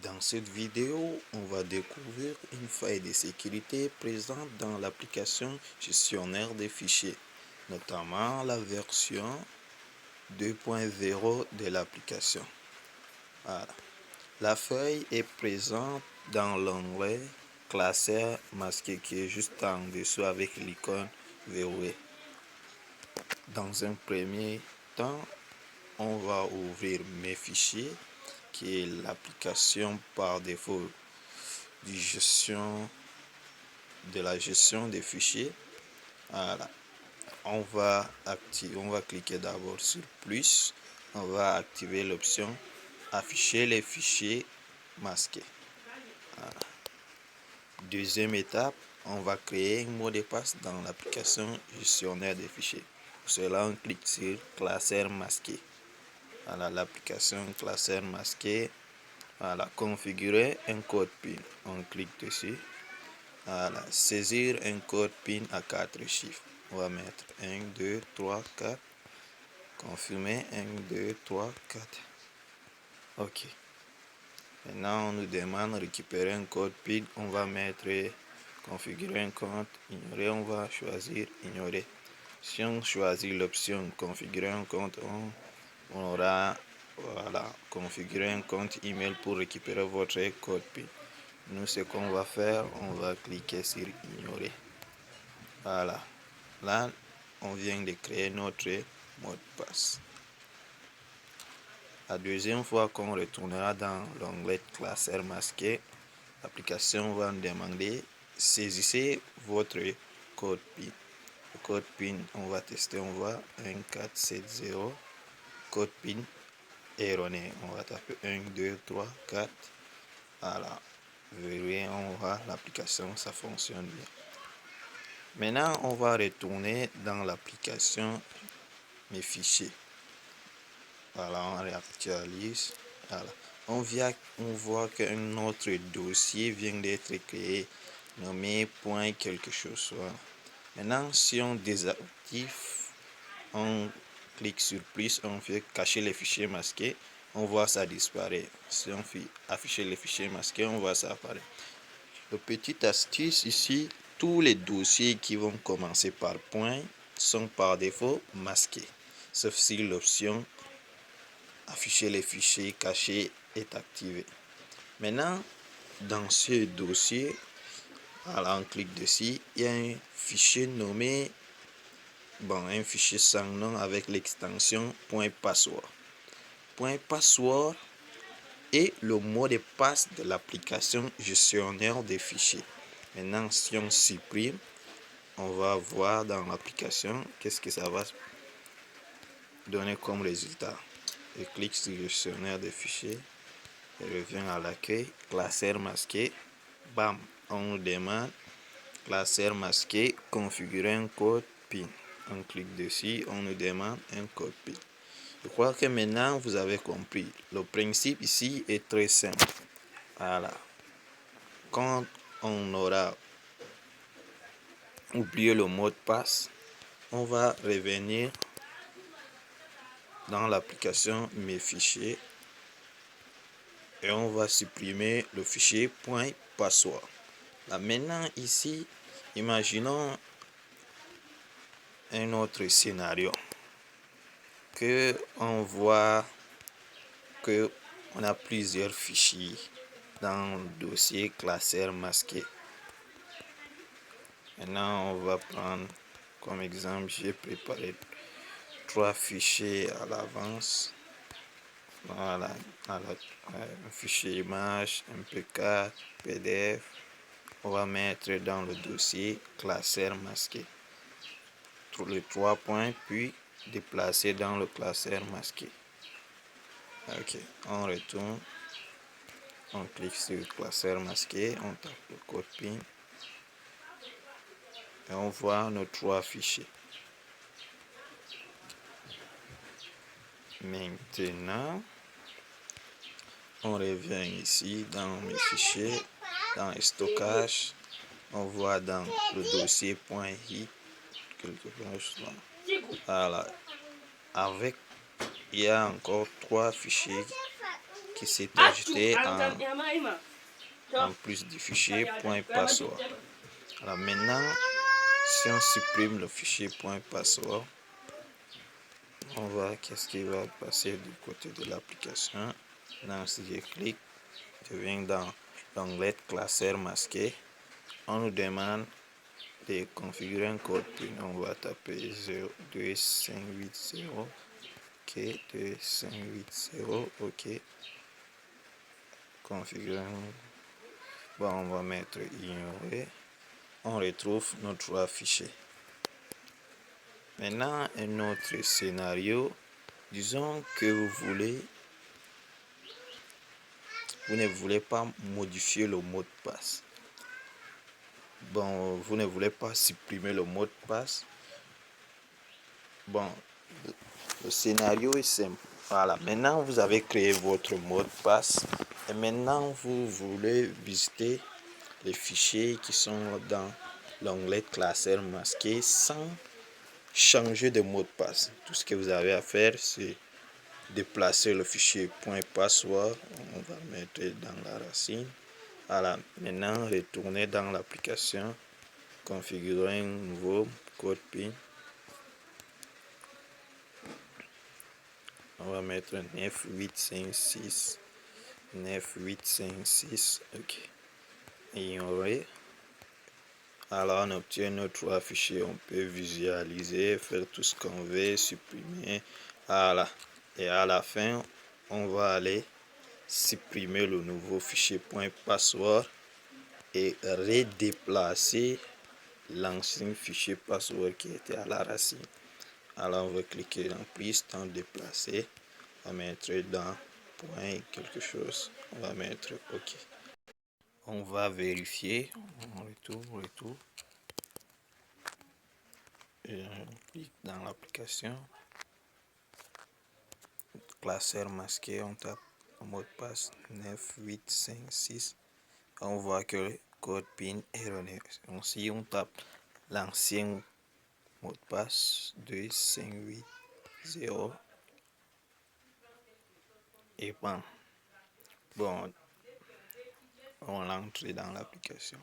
Dans cette vidéo, on va découvrir une faille de sécurité présente dans l'application gestionnaire des fichiers, notamment la version 2.0 de l'application. Voilà. La faille est présente dans l'onglet classeur masqué qui est juste en dessous avec l'icône verrouillée. Dans un premier temps, on va ouvrir mes fichiers, qui est l'application par défaut de la gestion des fichiers. Voilà. On va cliquer d'abord sur plus. On va activer l'option afficher les fichiers masqués. Voilà. Deuxième étape, on va créer un mot de passe dans l'application gestionnaire des fichiers. Pour cela, on clique sur classeur masqué. Voilà, l'application classeur masqué. Voilà, configurer un code PIN. On clique dessus. Voilà, saisir un code PIN à 4 chiffres. On va mettre 1, 2, 3, 4. Confirmer 1, 2, 3, 4. OK. Maintenant, on nous demande de récupérer un code PIN. On va mettre configurer un compte. Ignorer, on va choisir ignorer. Si on choisit l'option configurer un compte, on aura configurer un compte email pour récupérer votre code PIN. Nous, ce qu'on va faire, on va cliquer sur ignorer. Voilà. Là, on vient de créer notre mot de passe. La deuxième fois qu'on retournera dans l'onglet classeur masqué, l'application va nous demander saisissez votre code PIN. Le code PIN, on va tester, on voit 1470. Code PIN erroné. On va taper 1, 2, 3, 4. Voilà. Vous verrez, on voit l'application, ça fonctionne bien. Maintenant, on va retourner dans l'application mes fichiers. Voilà, on réactualise. Voilà. On voit qu'un autre dossier vient d'être créé, nommé point quelque chose. Voilà. Maintenant, si on désactive, on clique sur plus, on fait cacher les fichiers masqués, on voit ça disparaître. Si on fait afficher les fichiers masqués, on voit ça apparaître. Le petit astuce ici, tous les dossiers qui vont commencer par point sont par défaut masqués, sauf si l'option afficher les fichiers cachés est activée. Maintenant, dans ce dossier, voilà, on clique dessus, il y a un fichier nommé, un fichier sans nom avec l'extension .password. .password est le mot de passe de l'application gestionnaire des fichiers. Maintenant, si on supprime, on va voir dans l'application qu'est-ce que ça va donner comme résultat. Je clique sur gestionnaire des fichiers. Je reviens à l'accueil. Classeur masqué. Bam. On nous demande classeur masqué. Configurer un code PIN. On clique dessus. On nous demande un code PIN. Je crois que maintenant vous avez compris. Le principe ici est très simple. Voilà. Quand on aura oublié le mot de passe, on va revenir dans l'application mes fichiers et on va supprimer le fichier .password. Là maintenant ici, imaginons un autre scénario que on voit que on a plusieurs fichiers dans le dossier classeur masqué. Maintenant on va prendre comme exemple, j'ai préparé 3 fichiers à l'avance. Voilà, un fichier image, MP4, PDF. On va mettre dans le dossier classeur masqué les 3 points, puis déplacer dans le classeur masqué. Ok, on retourne, on clique sur le classeur masqué, on tape le code PIN et on voit nos 3 fichiers. Maintenant, on revient ici dans mes fichiers, dans le stockage, on voit dans le dossier .i quelque chose là. Voilà. Il y a encore 3 fichiers qui s'est ajouté en plus du fichier .password. Alors maintenant, si on supprime le fichier .password, on voit qu'est-ce qui va passer du côté de l'application. Maintenant, si je clique, je viens dans l'onglet classeur masqué. On nous demande de configurer un code PIN. On va taper 02580. OK, 2580. OK. Configurer. Bon, on va mettre ignorer. On retrouve nos trois fichiers. Maintenant, un autre scénario. Disons que vous ne voulez pas modifier le mot de passe. Bon, vous ne voulez pas supprimer le mot de passe. Bon, le scénario est simple. Voilà, maintenant vous avez créé votre mot de passe et maintenant vous voulez visiter les fichiers qui sont dans l'onglet classeur masqué sans changer de mot de passe. Tout ce que vous avez à faire, c'est déplacer le fichier .password. On va mettre dans la racine. Voilà, maintenant retourner dans l'application, configurer un nouveau code PIN. On va mettre 9856. 9856. OK. Ignorer. Alors on obtient nos trois fichiers. On peut visualiser, faire tout ce qu'on veut, supprimer. Voilà. Et à la fin, on va aller supprimer le nouveau fichier .password et redéplacer l'ancien fichier password qui était à la racine. Alors on va cliquer dans plus, dans déplacer. On va mettre dans point quelque chose. On va mettre OK. On va vérifier. On retourne. Et on clique dans l'application. Classeur masqué, on tape le mot de passe 9856. On voit que le code PIN est erroné. Si on tape l'ancien mot de passe 2580 et bon, on entre dans l'application.